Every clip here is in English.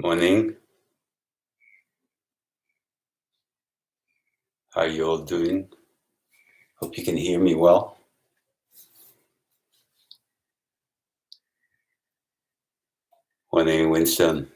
Morning. How are you all doing? Hope you can hear me well. Morning, Winston.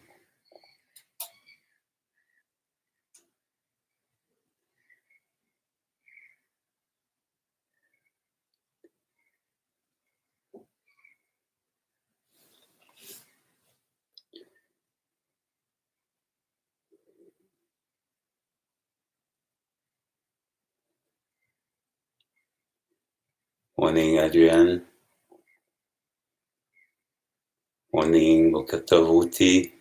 Morning, Adrian. Morning, Boker Tov, Ruti.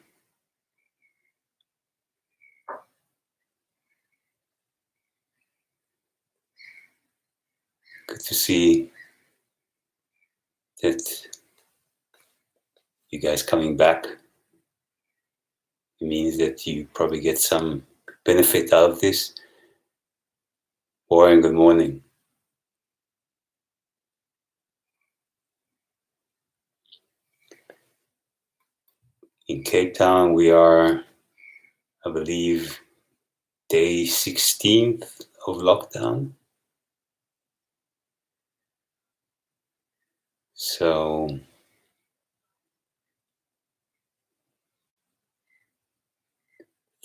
Good to see that you guys coming back. It means that you probably get some benefit out of this. Warren, good morning. In Cape Town, we are, I believe, day 16th of lockdown. So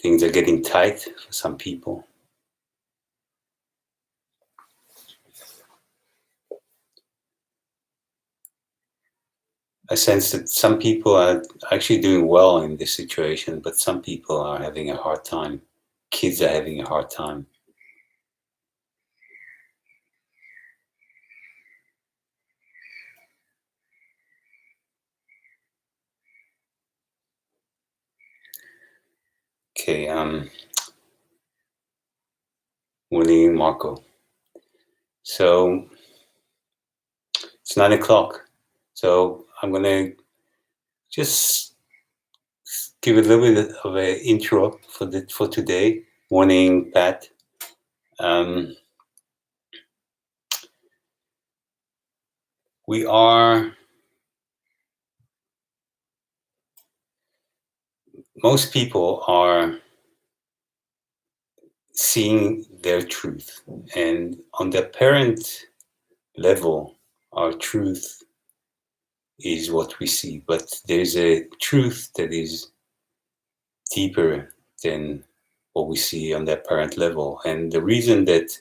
things are getting tight for some people. I sense that some people are actually doing well in this situation, but some people are having a hard time. Kids are having a hard time. Okay, morning, Marco. So it's 9 o'clock. So I'm gonna just give a little bit of an intro for today. Morning, Pat. We are, most people are seeing their truth, and on the apparent level, our truth is what we see, but there's a truth that is deeper than what we see on the apparent level. And the reason that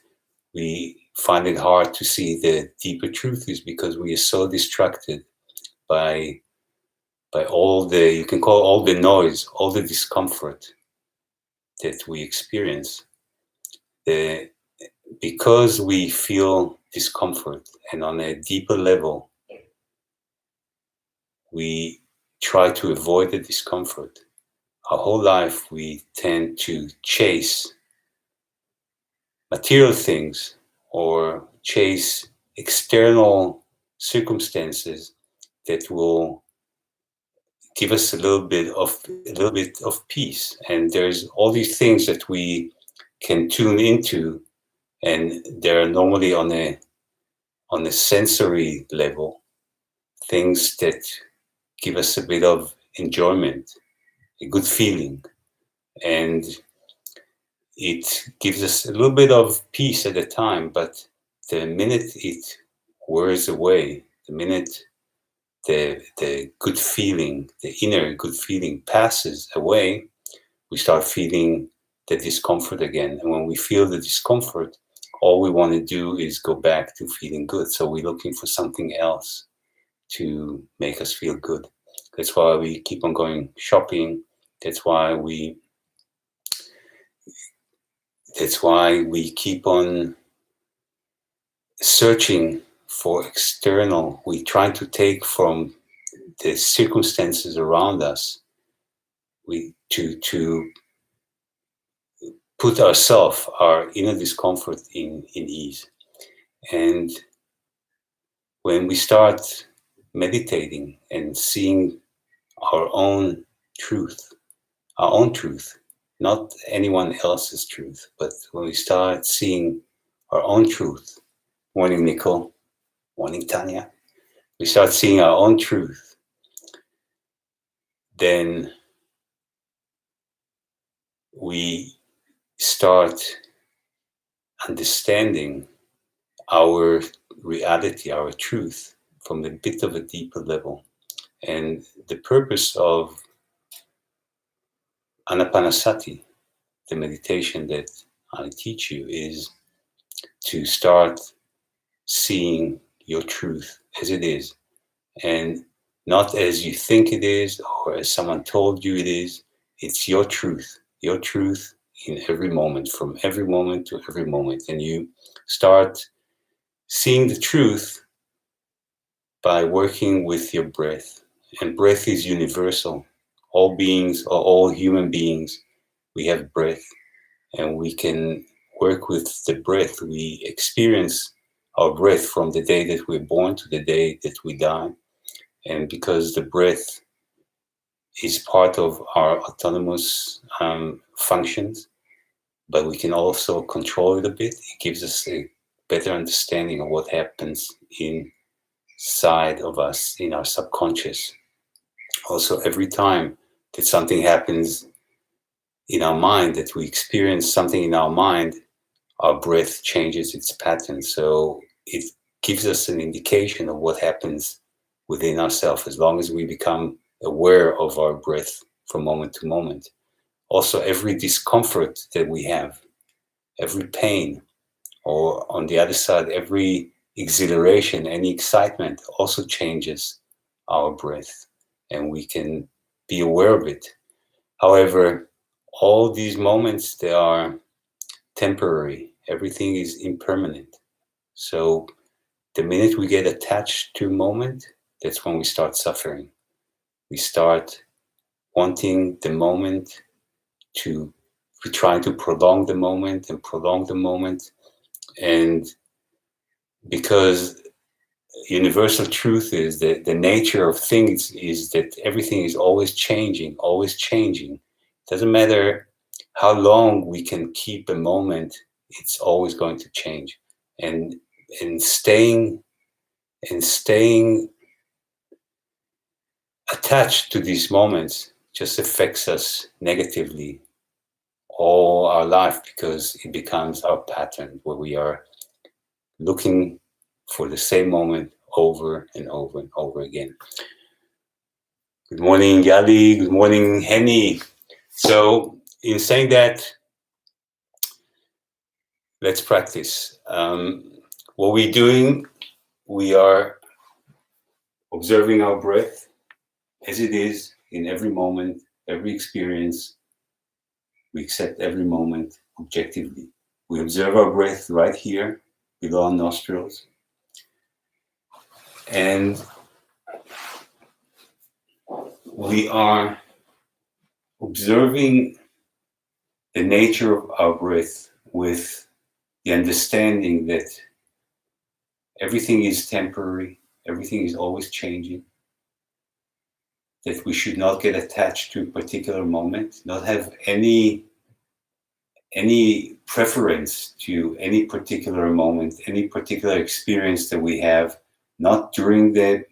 we find it hard to see the deeper truth is because we are so distracted by all the, you can call all the noise, all the discomfort that we experience. Because we feel discomfort, and on a deeper level we try to avoid the discomfort. Our whole life we tend to chase material things or chase external circumstances that will give us a little bit of peace. And there's all these things that we can tune into, and they're normally on a sensory level, things that give us a bit of enjoyment, a good feeling, and it gives us a little bit of peace at the time. But the minute it wears away, the minute the good feeling, the inner good feeling passes away, we start feeling the discomfort again. And when we feel the discomfort, all we want to do is go back to feeling good. So we're looking for something else to make us feel good. That's why we keep on going shopping. That's why we keep on searching for external. We try to take from the circumstances around us, to put our inner discomfort in ease. And when we start meditating and seeing our own truth, not anyone else's truth, but when we start seeing our own truth, morning Nicole, morning Tanya, we start seeing our own truth, then we start understanding our reality, our truth, from a bit of a deeper level. And the purpose of Anapanasati, the meditation that I teach you, is to start seeing your truth as it is, and not as you think it is or as someone told you it is. It's your truth in every moment, from every moment to every moment. And you start seeing the truth by working with your breath. And breath is universal. All beings, or all human beings, we have breath, and we can work with the breath. We experience our breath from the day that we're born to the day that we die. And because the breath is part of our autonomous functions, but we can also control it a bit. It gives us a better understanding of what happens inside of us, in our subconscious. Also, every time that something happens in our mind, that we experience something in our mind, our breath changes its pattern. So it gives us an indication of what happens within ourselves, as long as we become aware of our breath from moment to moment. Also, every discomfort that we have, every pain, or on the other side, every exhilaration, any excitement, also changes our breath, and we can be aware of it. However, all these moments, they are temporary. Everything is impermanent. So the minute we get attached to a moment, that's when we start suffering. We start wanting the moment to, we try to prolong the moment and prolong the moment. And because universal truth is that the nature of things is that everything is always changing, always changing. It doesn't matter how long we can keep a moment, it's always going to change. And and staying staying attached to these moments just affects us negatively all our life, because it becomes our pattern where we are looking for the same moment over and over and over again. Good morning, Yali. Good morning, Henny. So, in saying that, let's practice. What we're doing, we are observing our breath as it is in every moment, every experience. We accept every moment objectively. We observe our breath right here below our nostrils. And we are observing the nature of our breath with the understanding that everything is temporary, everything is always changing, that we should not get attached to a particular moment, not have any preference to any particular moment, any particular experience that we have, not during the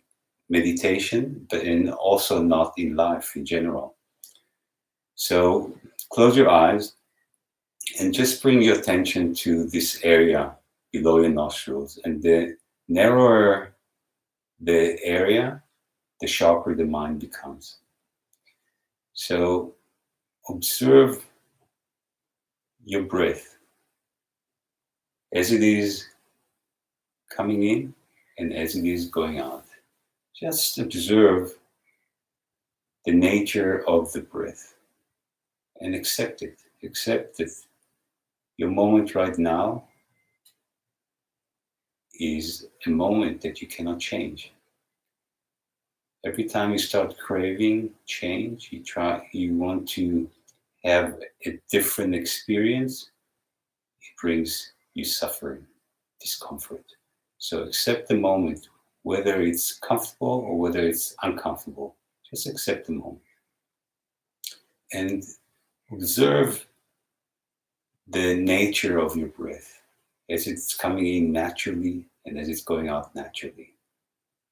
meditation, but also not in life in general. So close your eyes and just bring your attention to this area below your nostrils. And the narrower the area, the sharper the mind becomes. So observe your breath as it is coming in and as it is going out. Just observe the nature of the breath and accept it. Accept that your moment right now is a moment that you cannot change. Every time you start craving change, you want to have a different experience, it brings you suffering, discomfort. So accept the moment, whether it's comfortable or whether it's uncomfortable. Just accept the moment. And observe the nature of your breath as it's coming in naturally and as it's going out naturally.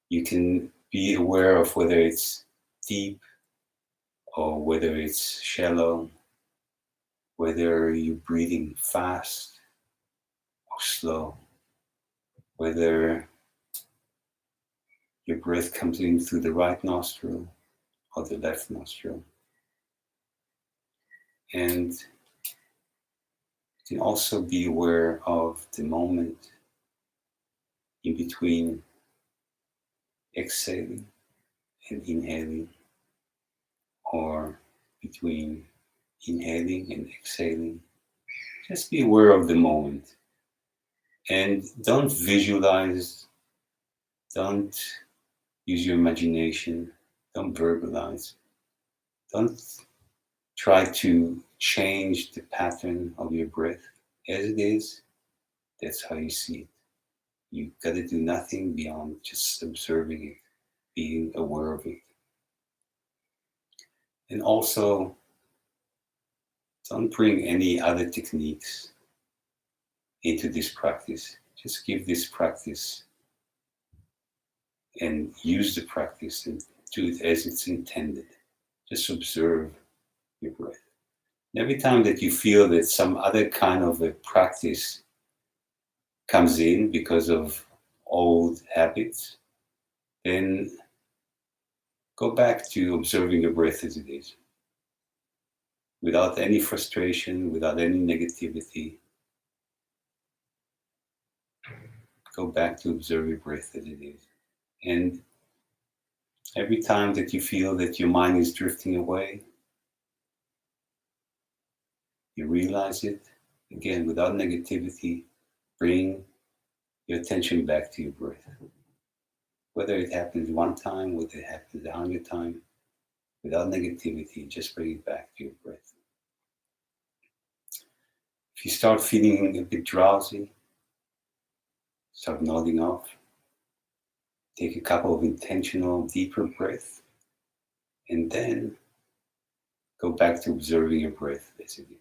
You can be aware of whether it's deep or whether it's shallow. whether you're breathing fast or slow, whether your breath comes in through the right nostril or the left nostril. And you can also be aware of the moment in between exhaling and inhaling, or between inhaling and exhaling. Just be aware of the moment and don't visualize, don't use your imagination, don't verbalize, don't try to change the pattern of your breath. As it is, that's how you see it. You gotta do nothing beyond just observing it, being aware of it. And also, don't bring any other techniques into this practice. Just give this practice and use the practice and do it as it's intended. Just observe your breath. And every time that you feel that some other kind of a practice comes in because of old habits, then go back to observing your breath as it is, without any frustration, without any negativity. Go back to observe your breath as it is. And every time that you feel that your mind is drifting away, you realize it, again, without negativity, bring your attention back to your breath. Whether it happens one time, whether it happens 100 times, without negativity, just bring it back to your breath. If you start feeling a bit drowsy, start nodding off. Take a couple of intentional, deeper breaths, and then go back to observing your breath as it is.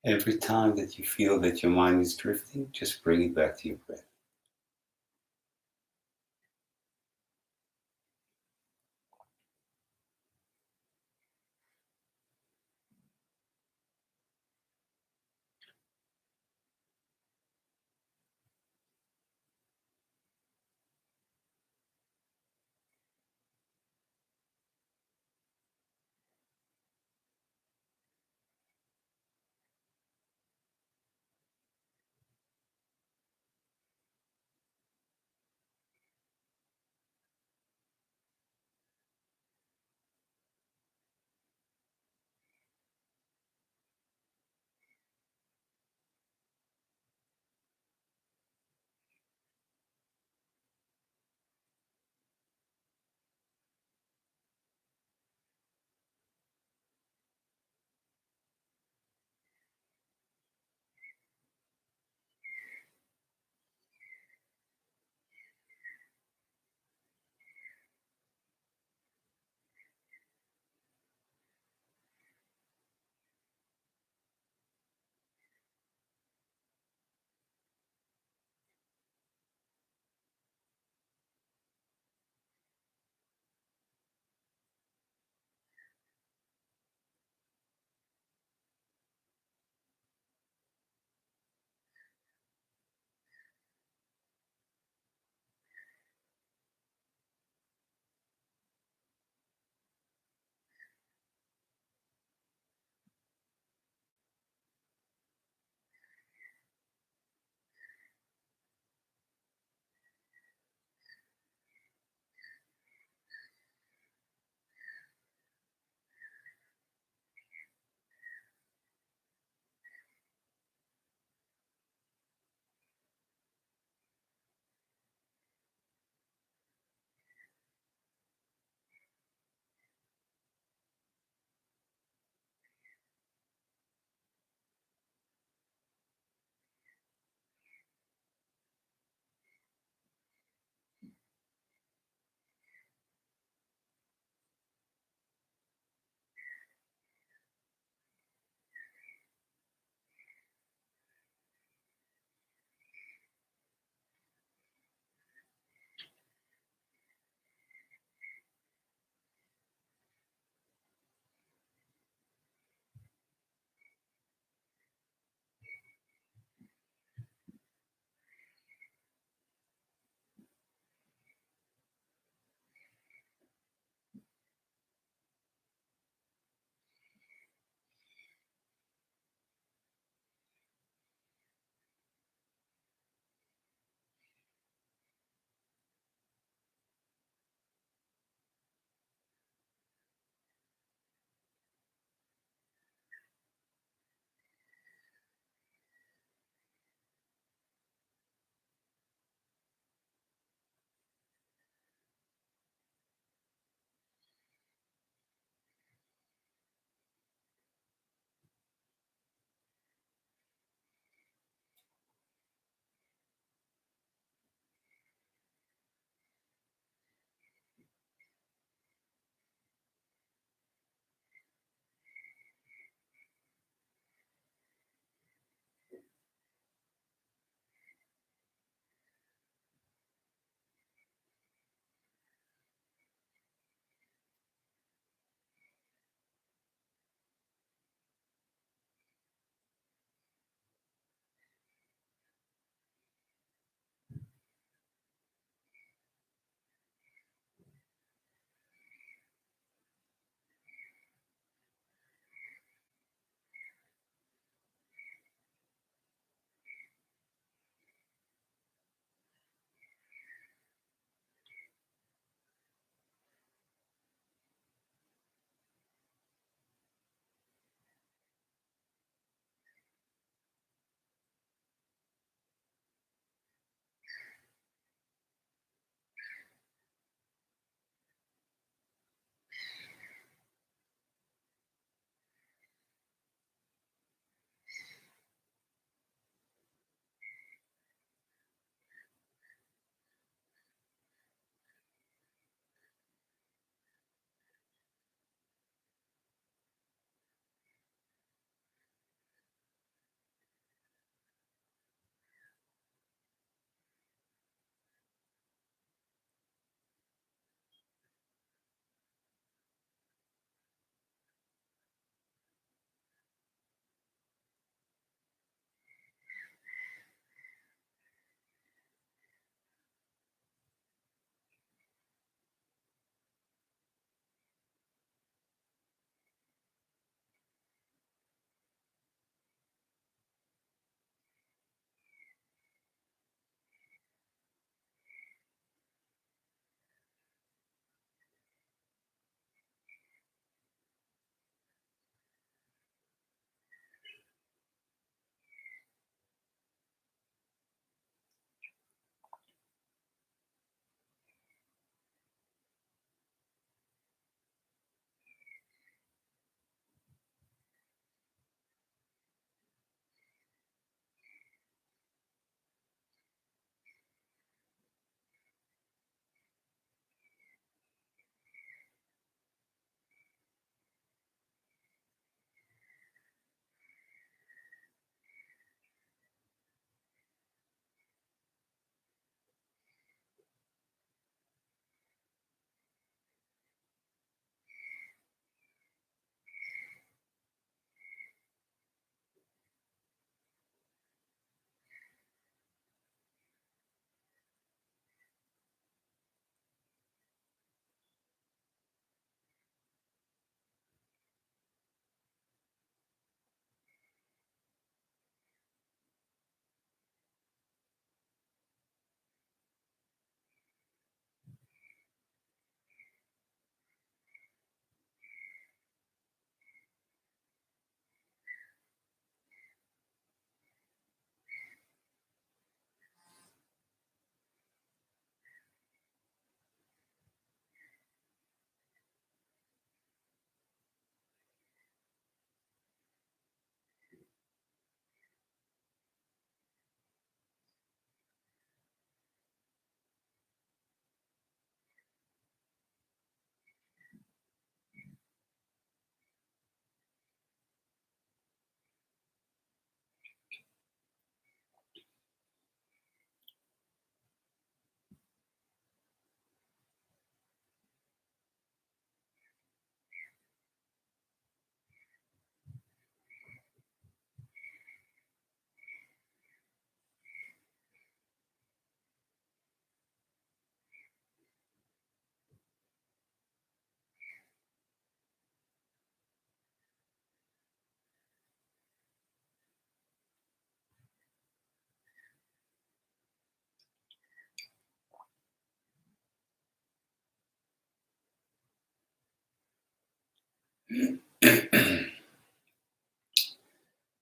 Every time that you feel that your mind is drifting, just bring it back to your breath.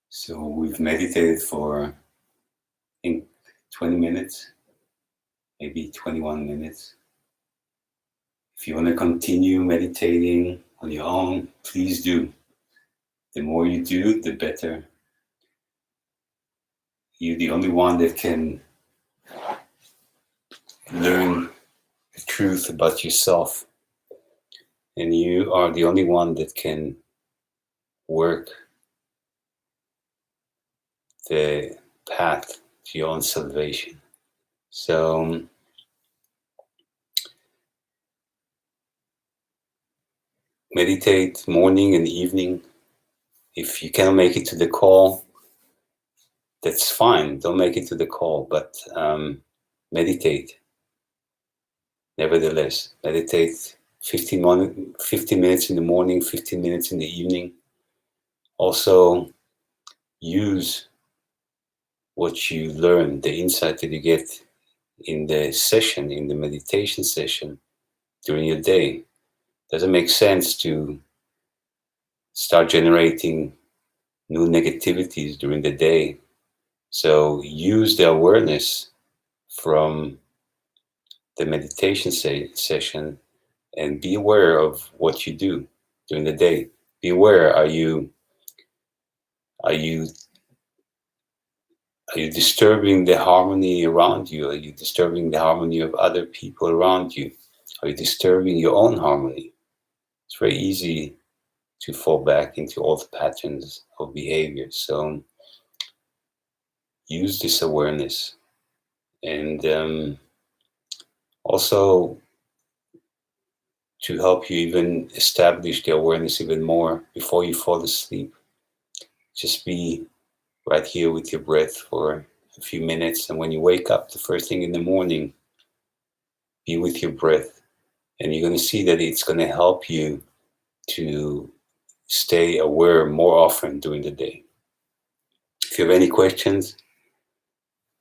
So we've meditated for, I think, 20 minutes, maybe 21 minutes. If you want to continue meditating on your own, please do. The more you do, the better. You're the only one that can learn the truth about yourself. And you are the only one that can work the path to your own salvation. So meditate morning and evening. If you cannot make it to the call, that's fine. Don't make it to the call, but meditate. Nevertheless, meditate 15 minutes in the morning, 15 minutes in the evening. Also, use what you learn, the insight that you get in the session, in the meditation session during your day. Doesn't make sense to start generating new negativities during the day. So use the awareness from the meditation session and be aware of what you do during the day. Be aware, are you disturbing the harmony around you? Are you disturbing the harmony of other people around you? Are you disturbing your own harmony? It's very easy to fall back into old patterns of behavior. So use this awareness, and also to help you even establish the awareness even more before you fall asleep. Just be right here with your breath for a few minutes, and when you wake up the first thing in the morning, be with your breath, and you're going to see that it's going to help you to stay aware more often during the day. If you have any questions,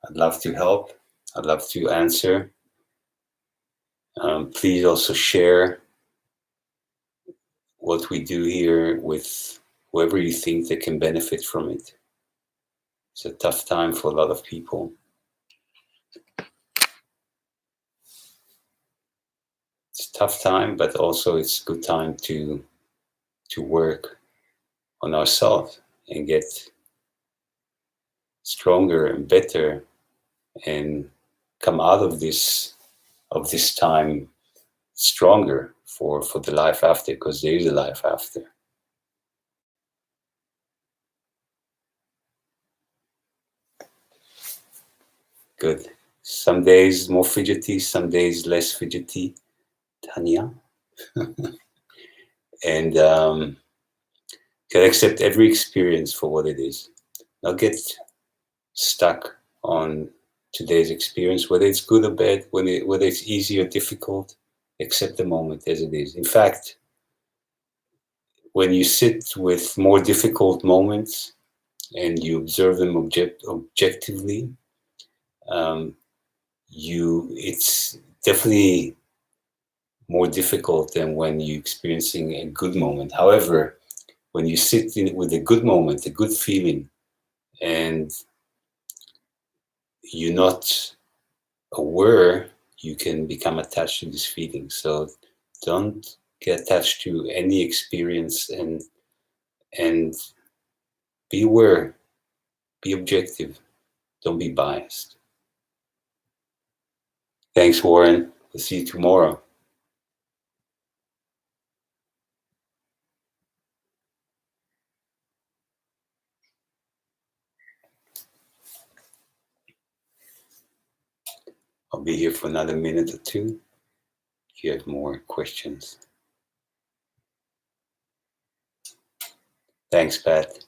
I'd love to help. I'd love to answer. Please also share what we do here with whoever you think they can benefit from it. It's a tough time for a lot of people. It's a tough time, but also it's a good time to work on ourselves and get stronger and better and come out of this time stronger for the life after, because there is a life after. Good. Some days more fidgety, some days less fidgety, Tanya. And can accept every experience for what it is. Not get stuck on today's experience, whether it's good or bad, whether it's easy or difficult. Accept the moment as it is. In fact, when you sit with more difficult moments and you observe them objectively, it's definitely more difficult than when you're experiencing a good moment. However, when you sit with a good moment, a good feeling, and you're not aware, you can become attached to this feeling. So don't get attached to any experience, and be aware, be objective, don't be biased. Thanks, Warren. We'll see you tomorrow. I'll be here for another minute or two if you have more questions. Thanks, Pat.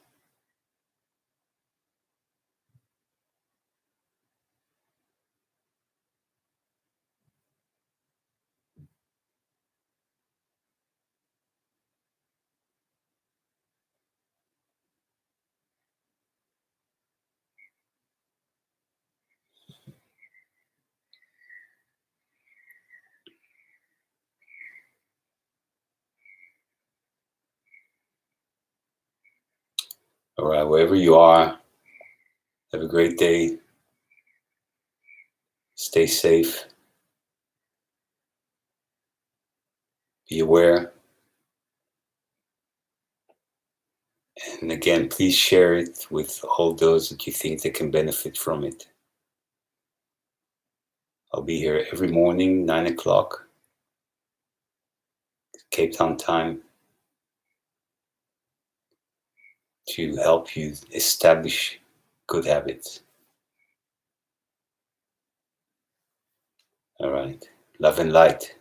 All right, wherever you are, have a great day. Stay safe. Be aware. And again, please share it with all those that you think that can benefit from it. I'll be here every morning, 9 o'clock, Cape Town time, to help you establish good habits. All right. Love and light.